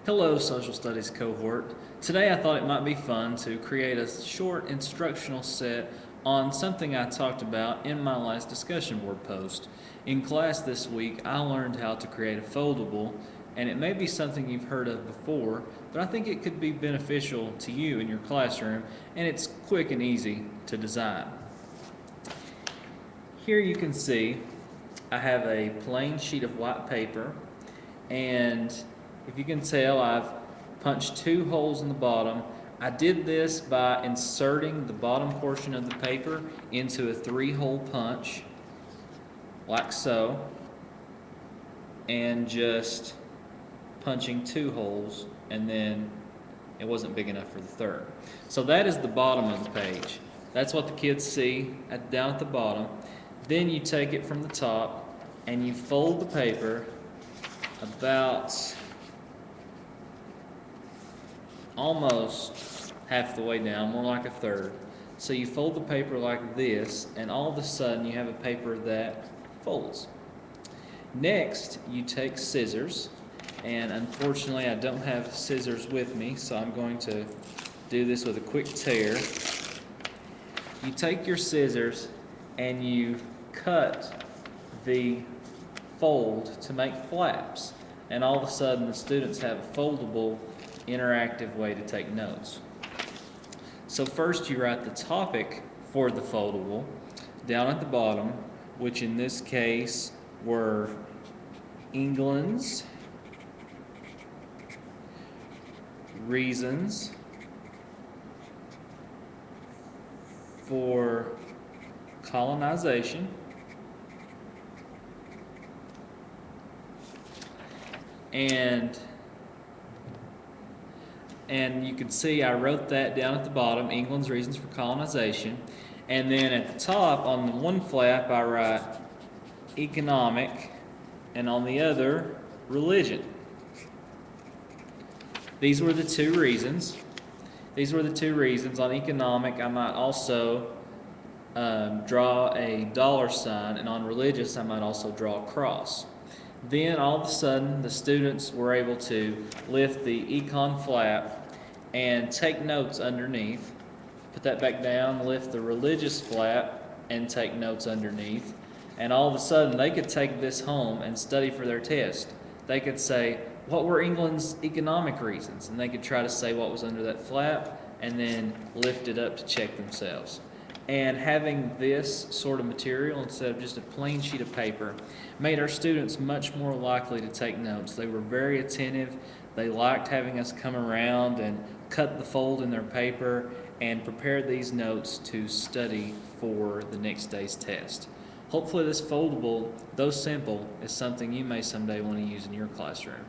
Hello, social studies cohort. Today I thought it might be fun to create a short instructional set on something I talked about in my last discussion board post. In class this week, I learned how to create a foldable, and it may be something you've heard of before, but I think it could be beneficial to you in your classroom, and it's quick and easy to design. Here you can see I have a plain sheet of white paper, and if you can tell, I've punched two holes in the bottom. I did this by inserting the bottom portion of the paper into a 3-hole punch, like so, and just punching 2 holes, and then it wasn't big enough for the third. So that is the bottom of the page. That's what the kids see down at the bottom. Then you take it from the top and you fold the paper about almost half the way down, more like a third. So you fold the paper like this, and all of a sudden you have a paper that folds. Next, you take scissors, and unfortunately I don't have scissors with me, so I'm going to do this with a quick tear. You take your scissors and you cut the fold to make flaps, and all of a sudden the students have a foldable interactive way to take notes. So first you write the topic for the foldable down at the bottom, which in this case were England's reasons for colonization. And you can see I wrote that down at the bottom, England's reasons for colonization. And then at the top, on the one flap, I write economic, and on the other, religion. These were the two reasons. On economic, I might also draw a $sign, and on religious, I might also draw a cross. Then all of a sudden, the students were able to lift the econ flap and take notes underneath. Put that back down, lift the religious flap, and take notes underneath. And all of a sudden, they could take this home and study for their test. They could say, what were England's economic reasons? And they could try to say what was under that flap and then lift it up to check themselves. And having this sort of material instead of just a plain sheet of paper made our students much more likely to take notes. They were very attentive. They liked having us come around and cut the fold in their paper and prepare these notes to study for the next day's test. Hopefully this foldable, though simple, is something you may someday want to use in your classroom.